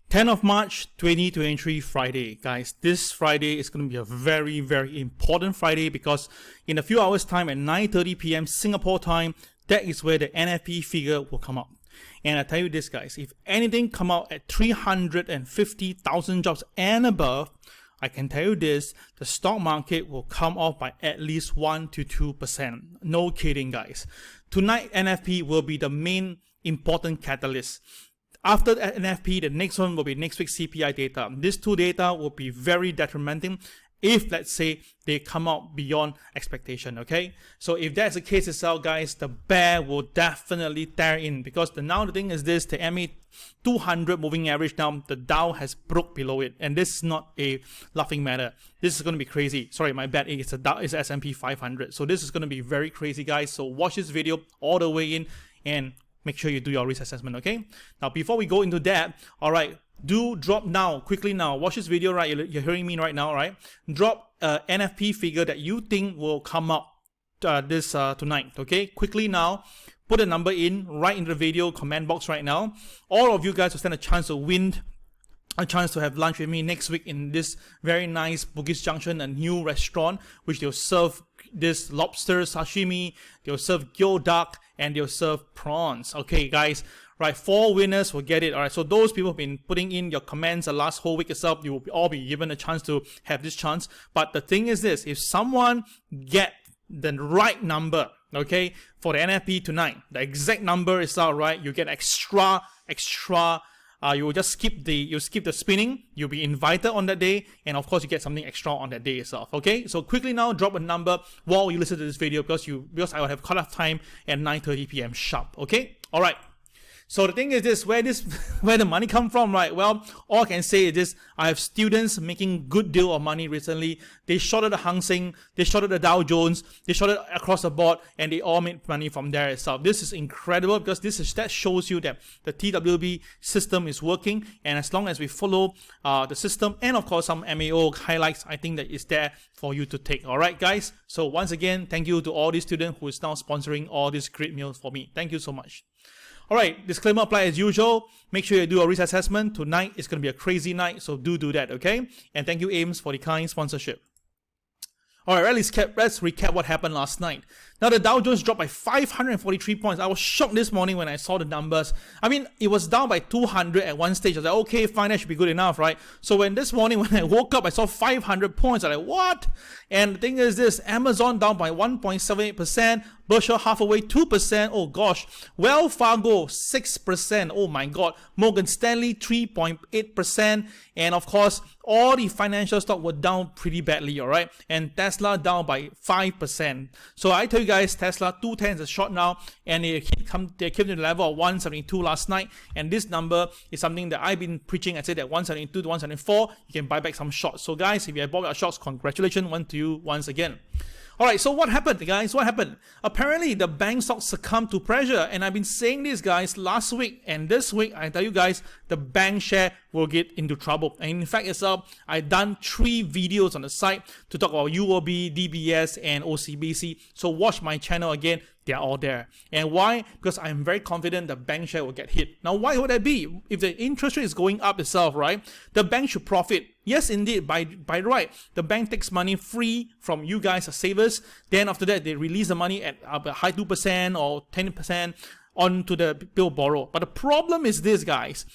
10th of March 2023 Friday, guys. This Friday is going to be a very, very important Friday because in a few hours time at 9:30 p.m. Singapore time, that is where the NFP figure will come out. And I tell you this, guys, if anything come out at 350,000 jobs and above, I can tell you this, the stock market will come off by at least 1 to 2%. No kidding, guys. Tonight, NFP will be the main important catalyst. After the NFP, the next one will be next week's CPI data. These two data will be very detrimental if, let's say, they come out beyond expectation, okay? So if that's the case itself, guys, the bear will definitely tear in because now the thing is this, the MA 200 moving average now, the Dow has broke below it. And this is not a laughing matter. This is going to be crazy. Sorry, my bad. It's a Dow, it's S&P 500. So this is going to be very crazy, guys. So watch this video all the way in and make sure you do your risk assessment, okay? Now, before we go into that, all right, do drop now, quickly now. Watch this video, right? You're hearing me right now, right? Drop NFP figure that you think will come up tonight, okay? Quickly now, put a number in right into the video comment box right now. All of you guys will stand a chance to win a chance to have lunch with me next week in this very nice Bugis Junction, a new restaurant, which they'll serve this lobster sashimi, they'll serve gyodak, and they'll serve prawns. Okay, guys, right, 4 winners will get it. All right, so those people have been putting in your comments the last whole week itself, you will all be given a chance to have this chance. But the thing is this, if someone get the right number, okay, for the NFP tonight, the exact number is out, right, you get extra you will just skip the spinning, you'll be invited on that day, and of course you get something extra on that day itself. Okay, so quickly now drop a number while you listen to this video because I will have cut-off time at 9:30 p.m. sharp. Okay, all right. So the thing is this, where the money come from, right? Well, all I can say is this, I have students making good deal of money recently. They shorted the Hang Seng, they shorted the Dow Jones, they shorted across the board, and they all made money from there itself. This is incredible because that shows you that the TWB system is working, and as long as we follow the system and of course some MAO highlights, I think that is there for you to take. All right, guys. So once again, thank you to all these students who is now sponsoring all these great meals for me. Thank you so much. All right, disclaimer apply as usual. Make sure you do a risk assessment. Tonight is going to be a crazy night, so do that, okay? And thank you, AIMS, for the kind sponsorship. All right, let's recap what happened last night. Now, the Dow Jones dropped by 543 points. I was shocked this morning when I saw the numbers. I mean, it was down by 200 at one stage. I was like, okay, fine, that should be good enough, right? So when this morning, when I woke up, I saw 500 points. I'm like, what? And the thing is this, Amazon down by 1.78%, Berkshire Hathaway 2%, oh gosh, Wells Fargo 6%, oh my god, Morgan Stanley 3.8%, and of course, all the financial stocks were down pretty badly, all right? And Tesla down by 5%. So I tell you guys, Tesla 210 is a short now, and they came to the level of 172 last night, and this number is something that I've been preaching. I said that 172 to 174, you can buy back some shorts. So guys, if you have bought your shorts, congratulations to you once again. All right, so what happened, guys? What happened? Apparently, the bank stocks succumbed to pressure, and I've been saying this, guys, last week and this week. I tell you guys, the bank share will get into trouble. And in fact, itself, I've done 3 videos on the site to talk about UOB, DBS, and OCBC. So watch my channel again. They're all there. And why? Because I'm very confident the bank share will get hit. Now, why would that be? If the interest rate is going up itself, right, the bank should profit. Yes, indeed, by right. The bank takes money free from you guys as savers. Then after that, they release the money at a high 2% or 10% onto the bill borrow. But the problem is this, guys.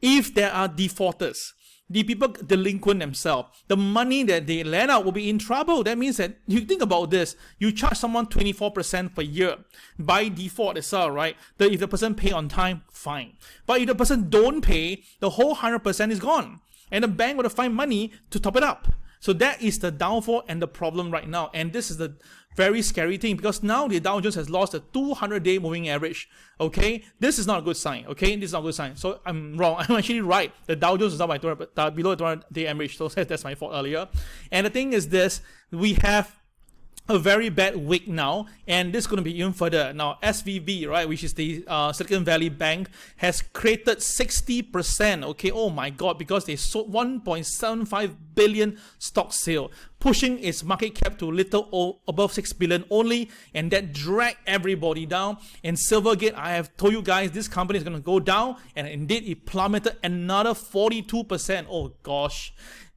If there are defaulters, the people delinquent themselves, the money that they lend out will be in trouble. That means that you think about this, you charge someone 24% per year by default itself, right? If the person pay on time, fine. But if the person don't pay, the whole 100% is gone. And the bank will find money to top it up. So that is the downfall and the problem right now. And this is the very scary thing because now the Dow Jones has lost the 200-day moving average. Okay, this is not a good sign. Okay, this is not a good sign. So I'm wrong. I'm actually right. The Dow Jones is down by below the 200-day average. So that's my fault earlier. And the thing is this: we have a very bad week now, and this is going to be even further. Now, SVB, right, which is the Silicon Valley Bank, has created 60%, okay, oh my god, because they sold 1.75 billion stock sale, pushing its market cap to little above 6 billion only, and that dragged everybody down. And Silvergate, I have told you guys, this company is going to go down, and indeed it plummeted another 42%. Oh gosh.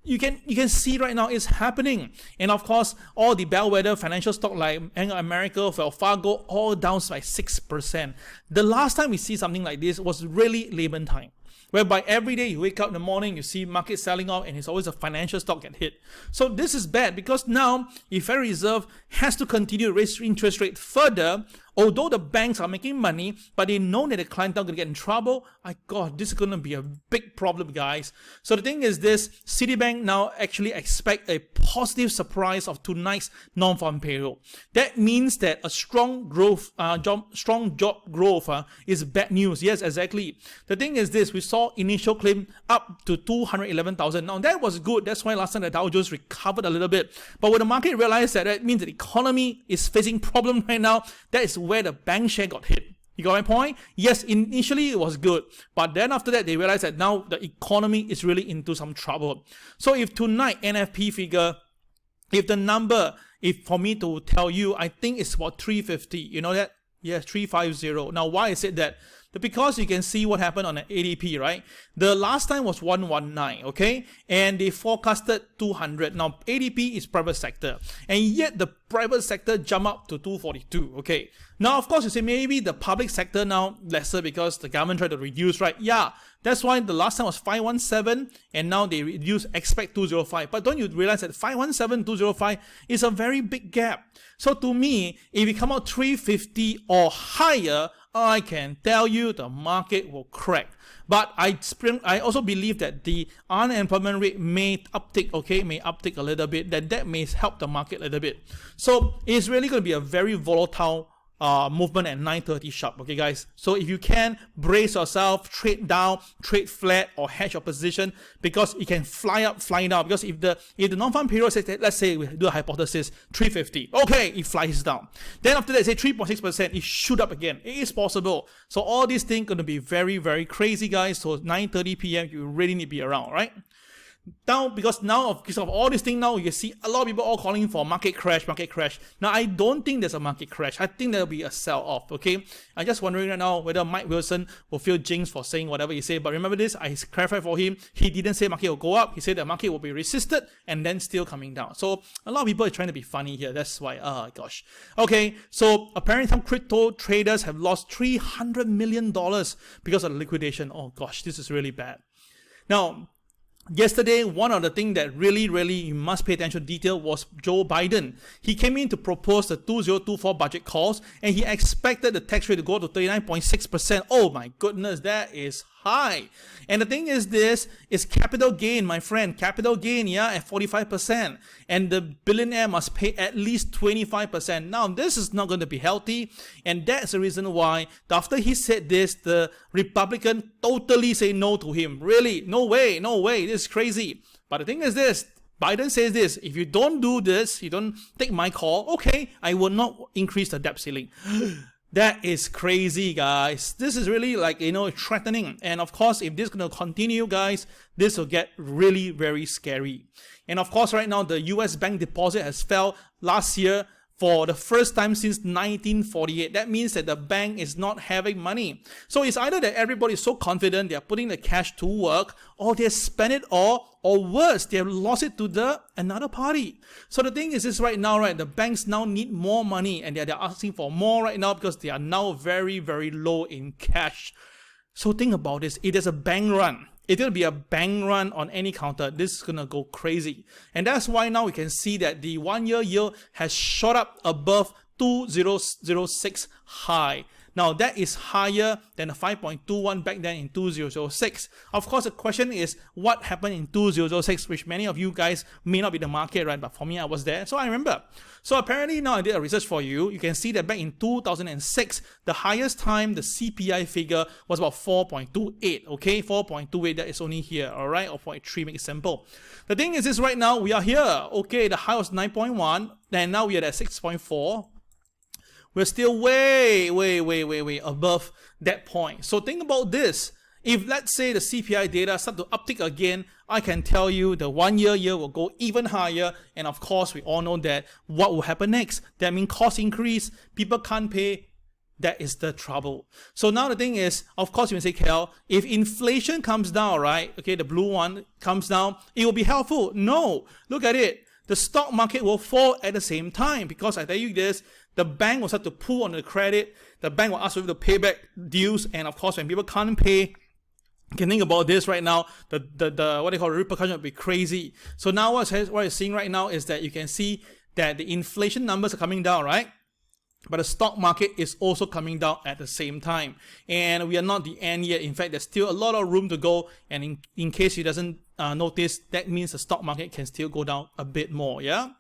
You can see right now it's happening. And of course, all the bellwether financial stock like Bank of America, Wells Fargo, all down by 6%. The last time we see something like this was really Lehman time, whereby every day you wake up in the morning, you see market selling off, and it's always a financial stock get hit. So this is bad, because now the Federal Reserve has to continue to raise interest rate further, although the banks are making money, but they know that the clientele are going to get in trouble. My God, this is going to be a big problem, guys. So the thing is this, Citibank now actually expect a positive surprise of tonight's non-farm payroll. That means that a strong job growth is bad news. Yes, exactly. The thing is this, we saw initial claim up to 211,000. Now that was good. That's why last time the Dow Jones recovered a little bit. But when the market realized that that means the economy is facing problem right now, that is where the bank share got hit. You got my point? Yes, initially it was good, but then after that they realized that now the economy is really into some trouble. So if tonight NFP figure, if the number, if for me to tell you, I think it's about 350. You know that? Yes, 350. Now why I said that? Because you can see what happened on an ADP, right? The last time was 119, okay? And they forecasted 200. Now, ADP is private sector, and yet the private sector jumped up to 242, okay? Now, of course, you say maybe the public sector now lesser because the government tried to reduce, right? Yeah, that's why the last time was 517, and now they expect 205. But don't you realize that 517, 205 is a very big gap? So to me, if it come out 350 or higher, I can tell you the market will crack. But I also believe that the unemployment rate may uptick, okay, may uptick a little bit, that may help the market a little bit. So it's really going to be a very volatile movement at 9:30 sharp, okay guys? So if you can, brace yourself, trade down, trade flat, or hedge your position, because it can fly up, fly down. Because if the non-farm payroll says that, let's say we do a hypothesis 350, okay, it flies down. Then after that, say 3.6%, it shoot up again. It is possible. So all these things going to be very, very crazy, guys. So 9:30 p.m. you really need to be around, right? Now, because of all this thing now, you see a lot of people all calling for market crash. Now, I don't think there's a market crash. I think there'll be a sell-off, okay? I'm just wondering right now whether Mike Wilson will feel jinxed for saying whatever he said. But remember this, I clarified for him. He didn't say market will go up. He said the market will be resisted and then still coming down. So a lot of people are trying to be funny here. That's why, gosh. Okay, so apparently some crypto traders have lost $300 million because of the liquidation. Oh gosh, this is really bad. Now, yesterday, one of the things that really you must pay attention to detail was Joe Biden. He came in to propose the 2024 budget calls, and he expected the tax rate to go to 39.6%. Oh my goodness, that is high. And the thing is, this is capital gain, my friend. Capital gain, yeah, at 45%. And the billionaire must pay at least 25%. Now, this is not going to be healthy. And that's the reason why, after he said this, the Republican totally say no to him. Really, no way, this is crazy. But the thing is this, Biden says this, if you don't do this, you don't take my call, okay, I will not increase the debt ceiling. That is crazy, guys. This is really like, threatening. And of course, if this is going to continue, guys, this will get really very scary. And of course, right now, the US bank deposit has fell last year for the first time since 1948. That means that the bank is not having money. So it's either that everybody is so confident they're putting the cash to work, or they spend it all, or worse, they have lost it to another party. So the thing is this right now, right, the banks now need more money, and they're asking for more right now because they are now very, very low in cash. So think about this. If there's a bank run, it's going to be a bank run on any counter. This is going to go crazy. And that's why now we can see that the 1-year yield has shot up above 2006 high. Now that is higher than the 5.21 back then in 2006. Of course, the question is what happened in 2006, which many of you guys may not be the market, right? But for me, I was there, so I remember. So apparently now I did a research for you. You can see that back in 2006, the highest time the CPI figure was about 4.28, okay? 4.28, that is only here, all right? Or 0.3, make it simple. The thing is this, right now we are here, okay? The high was 9.1, and now we are at 6.4. We're still way above that point. So think about this. If let's say the CPI data start to uptick again, I can tell you the 1 year will go even higher. And of course, we all know that what will happen next. That means cost increase, people can't pay. That is the trouble. So now the thing is, of course, you can say, Kel, if inflation comes down, right? Okay, the blue one comes down, it will be helpful. No, look at it. The stock market will fall at the same time because I tell you this, the bank will start to pull on the credit. The bank will ask you to pay back dues. And of course, when people can't pay, you can think about this right now, the what they call repercussion will be crazy. So now what you're seeing right now is that you can see that the inflation numbers are coming down, right? But the stock market is also coming down at the same time. And we are not the end yet. In fact, there's still a lot of room to go. And in case you doesn't notice, that means the stock market can still go down a bit more, yeah?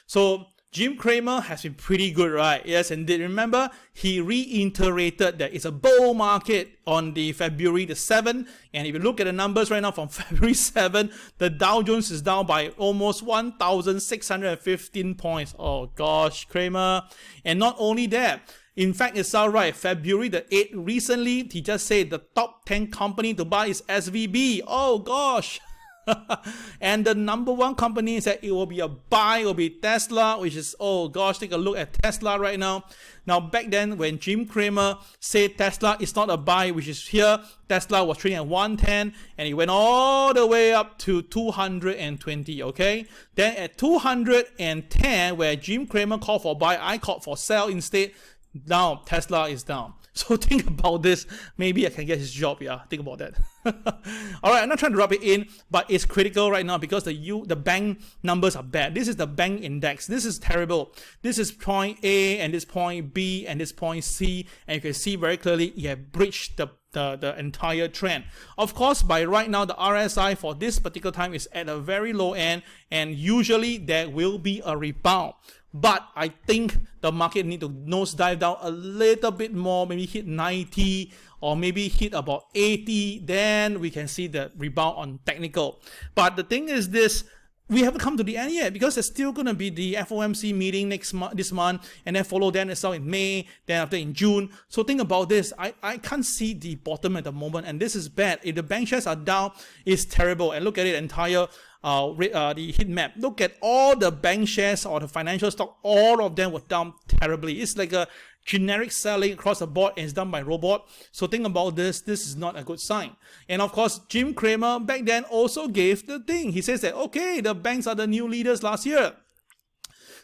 So Jim Cramer has been pretty good, right? Yes, indeed. Remember, he reiterated that it's a bull market on the February the 7th. And if you look at the numbers right now from February 7th, the Dow Jones is down by almost 1,615 points. Oh gosh, Cramer. And not only that, in fact, it's all right. February the 8th, recently, he just said the top 10 company to buy is SVB. Oh gosh. And the number one company said it will be a buy, it will be Tesla, which is, oh gosh, take a look at Tesla right now. Now, back then, when Jim Cramer said Tesla is not a buy, which is here, Tesla was trading at 110, and it went all the way up to 220, okay? Then at 210, where Jim Cramer called for buy, I called for sell instead. Now, Tesla is down. So think about this. Maybe I can get his job. Yeah, think about that. All right, I'm not trying to rub it in, but it's critical right now because the bank numbers are bad. This is the bank index. This is terrible. This is point A and this point B and this point C, and you can see very clearly you have breached the entire trend. Of course, by right now, the RSI for this particular time is at a very low end, and usually there will be a rebound. But I think the market need to nosedive down a little bit more, maybe hit 90 or maybe hit about 80. Then we can see the rebound on technical. But the thing is this, we haven't come to the end yet because there's still going to be the FOMC meeting this month, and then follow then itself in May, then after in June. So think about this. I can't see the bottom at the moment, and this is bad. If the bank shares are down, it's terrible. And look at it, entire the heat map. Look at all the bank shares or the financial stock, all of them were down terribly. It's like a generic selling across the board, and it's done by robot. So think about this. This is not a good sign. And of course, Jim Cramer back then also gave the thing. He says that, okay, the banks are the new leaders last year.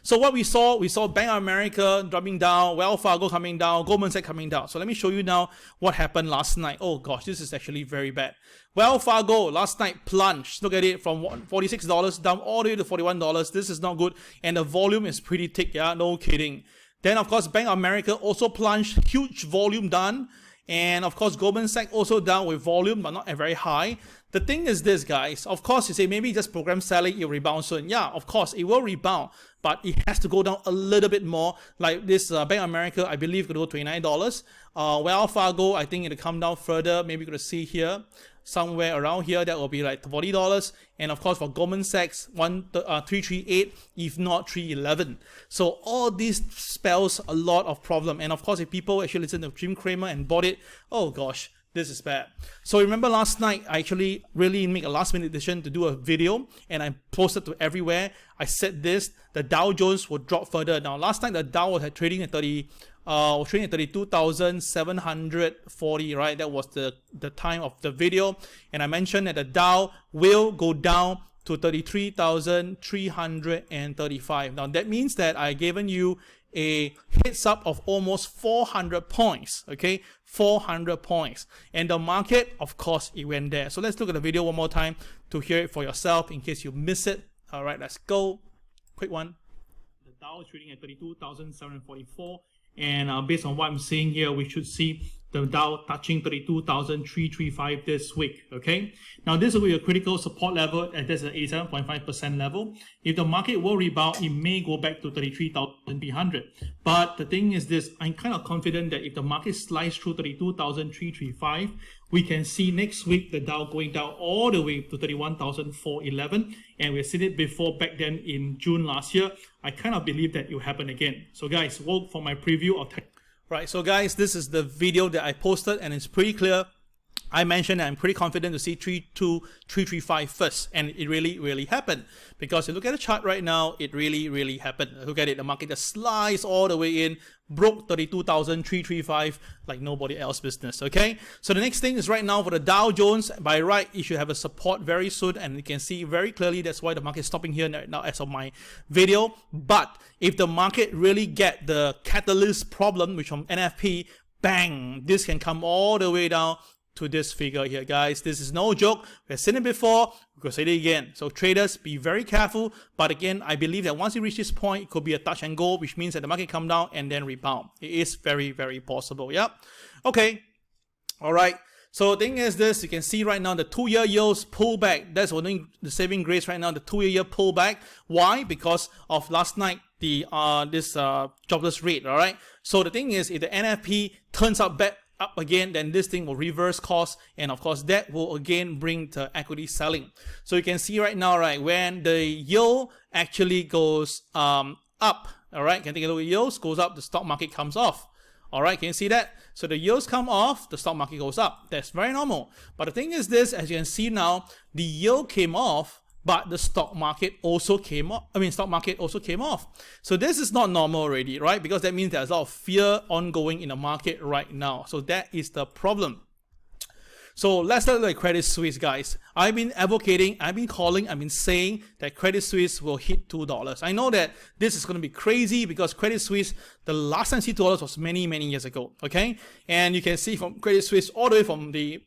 So what we saw Bank of America dropping down, Wells Fargo coming down, Goldman Sachs coming down. So let me show you now what happened last night. Oh gosh, this is actually very bad. Wells Fargo last night plunged. Look at it, from $46 down all the way to $41. This is not good. And the volume is pretty thick, yeah, no kidding. Then of course, Bank of America also plunged, huge volume done. And of course, Goldman Sachs also down with volume, but not very high. The thing is this, guys. Of course, you say maybe just program selling, it will rebound soon. Yeah, of course, it will rebound, but it has to go down a little bit more. Like this Bank of America, I believe, could go $29. Wells Fargo, I think it'll come down further. Maybe you could see here, somewhere around here, that will be like $40. And of course, for Goldman Sachs, 338, if not 311. So all this spells a lot of problem. And of course, if people actually listen to Jim Cramer and bought it, oh gosh, this is bad. So remember last night, I actually really make a last minute decision to do a video, and I posted to everywhere. I said this, the Dow Jones would drop further. Now last night the Dow was trading at 32,740, right? That was the time of the video. And I mentioned that the Dow will go down to 33,335. Now that means that I given you a heads up of almost 400 points, okay? 400 points. And the market, of course, it went there. So let's look at the video one more time to hear it for yourself in case you miss it. All right, let's go. Quick one. The Dow is trading at 32,744. And based on what I'm seeing here, we should see the Dow touching 32,335 this week, okay? Now, this will be a critical support level, and that's an 87.5% level. If the market will rebound, it may go back to 33,300. But the thing is this, I'm kind of confident that if the market slides through 32,335, we can see next week the Dow going down all the way to 31,411, and we've seen it before back then in June last year. I kind of believe that it will happen again. So guys, vote for my preview of Right, so guys, this is the video that I posted, and it's pretty clear. I mentioned that I'm pretty confident to see 32,335 first, and it really happened. Because you look at the chart right now, it really happened. Look at it, the market just sliced all the way in, broke 32,335 like nobody else business, okay? So the next thing is right now for the Dow Jones, by right, it should have a support very soon, and you can see very clearly that's why the market is stopping here right now as of my video. But if the market really get the catalyst problem, which from NFP, bang, this can come all the way down to this figure here, guys. This is no joke. We've seen it before. We're going to say it again. So traders, be very careful. But again, I believe that once you reach this point, it could be a touch and go, which means that the market come down and then rebound. It is very possible. Yep. Okay. All right. So the thing is this, you can see right now the 2-year yields pull back. That's what the saving grace right now, the 2-year yield pull back. Why? Because of last night, the jobless rate, all right? So the thing is, if the NFP turns up again, then this thing will reverse course, and of course that will again bring the equity selling. So you can see right now, right, when the yield actually goes up, all right, can take a look at yields, goes up, the stock market comes off. All right, can you see that? So the yields come off, the stock market goes up. That's very normal. But the thing is this, as you can see now, the yield came off, but the stock market also came off. Stock market also came off. So this is not normal already, right? Because that means there's a lot of fear ongoing in the market right now. So that is the problem. So let's look at Credit Suisse, guys. I've been advocating, I've been saying that Credit Suisse will hit $2. I know that this is going to be crazy because Credit Suisse, the last time $2 was many years ago, okay? And you can see from Credit Suisse all the way from the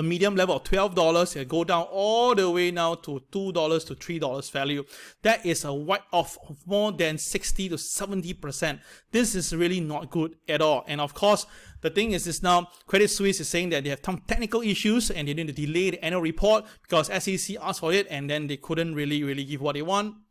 medium level of $12, it go down all the way now to $2 to $3 value. That is a write-off of more than 60 to 70%. This is really not good at all. And of course, the thing is this now, Credit Suisse is saying that they have some technical issues and they need to delay the annual report because SEC asked for it and then they couldn't really give what they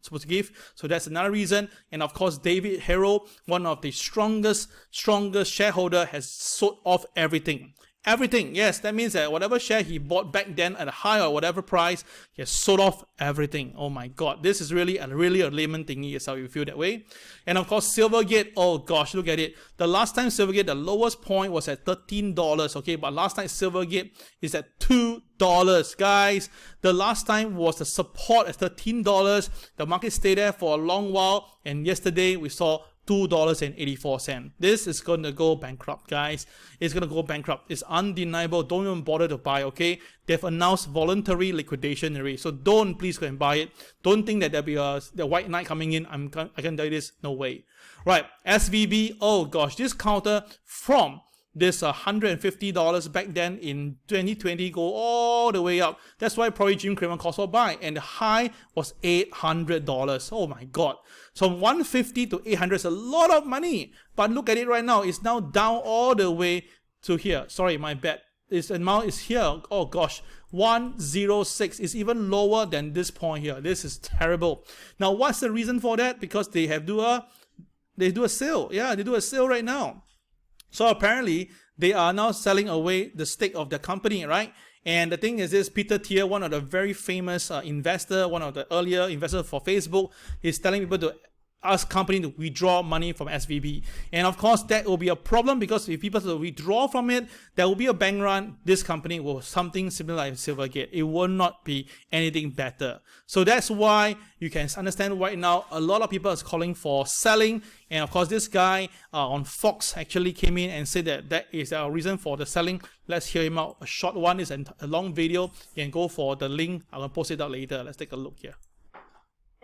supposed to give. So that's another reason. And of course, David Harrow, one of the strongest shareholder, has sold off everything. Everything, yes, that means that whatever share he bought back then at a high or whatever price, he has sold off everything. Oh my God, this is really a Lehman thingy, is how you feel that way. And of course, Silvergate, oh gosh, look at it. The last time Silvergate, the lowest point was at $13, okay, but last time Silvergate is at $2, guys. The last time was the support at $13. The market stayed there for a long while, and yesterday we saw $2.84. This is going to go bankrupt, guys. It's going to go bankrupt. It's undeniable. Don't even bother to buy, okay? They've announced voluntary liquidation already. So please go and buy it. Don't think that there'll be the white knight coming in. I can tell you this, no way. Right, SVB, oh gosh, this counter from this $150 back then in 2020 go all the way up. That's why probably Jim Cramer calls for buy, and the high was $800. Oh my God. So 150 to 800 is a lot of money. But look at it right now. It's now down all the way to here. Sorry, my bad. This amount is here. Oh gosh, 106 is even lower than this point here. This is terrible. Now, what's the reason for that? Because they do a sale. Yeah, they do a sale right now. So apparently, they are now selling away the stake of the company, right? And the thing is this, Peter Thiel, one of the very famous investor, one of the earlier investors for Facebook, is telling people to ask company to withdraw money from SVB. And of course, that will be a problem because if people to withdraw from it, there will be a bank run. This company will something similar like Silvergate. It will not be anything better. So that's why you can understand right now, a lot of people are calling for selling. And of course, this guy on Fox actually came in and said that that is a reason for the selling. Let's hear him out. A short one is a long video. You can go for the link. I'm going to post it out later. Let's take a look here.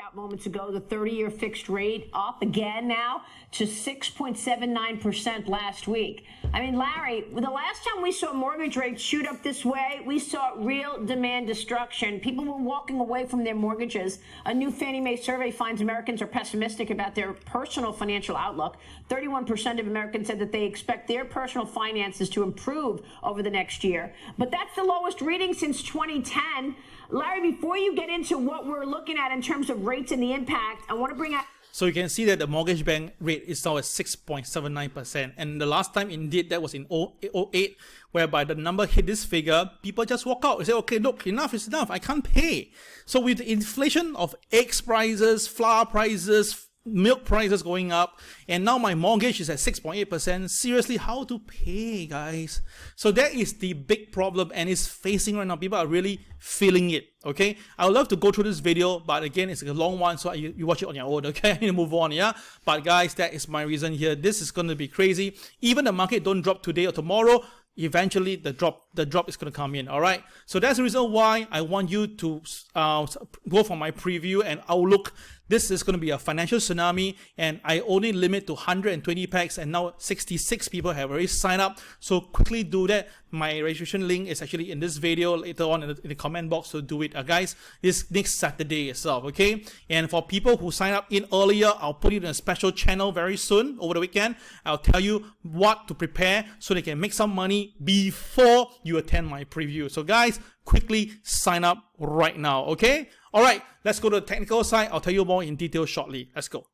out moments ago, the 30-year fixed rate up again now to 6.79% last week. I mean, Larry, the last time we saw mortgage rates shoot up this way, we saw real demand destruction. People were walking away from their mortgages. A new Fannie Mae survey finds Americans are pessimistic about their personal financial outlook. 31% of Americans said that they expect their personal finances to improve over the next year. But that's the lowest reading since 2010. Larry, before you get into what we're looking at in terms of rates and the impact, I want to bring out... So you can see that the mortgage bank rate is now at 6.79%. And the last time indeed that was in 2008, whereby the number hit this figure, people just walk out and say, okay, look, enough is enough. I can't pay. So with the inflation of eggs prices, flour prices, milk prices going up, and now my mortgage is at 6.8%. Seriously, how to pay, guys? So that is the big problem, and it's facing right now. People are really feeling it, okay? I would love to go through this video, but again, it's a long one, so you watch it on your own, okay? I need to move on, yeah? But guys, that is my reason here. This is going to be crazy. Even the market don't drop today or tomorrow, eventually the drop is going to come in. All right, so that's the reason why I want you to go for my preview and outlook. This is going to be a financial tsunami, and I only limit to 120 packs, and now 66 people have already signed up. So quickly do that. My registration link is actually in this video later on in the comment box, so do it, guys. This next Saturday itself, okay? And for people who sign up in earlier, I'll put it in a special channel very soon over the weekend. I'll tell you what to prepare so they can make some money before you attend my preview. So guys, quickly sign up right now, okay? All right, let's go to the technical side. I'll tell you more in detail shortly. Let's go.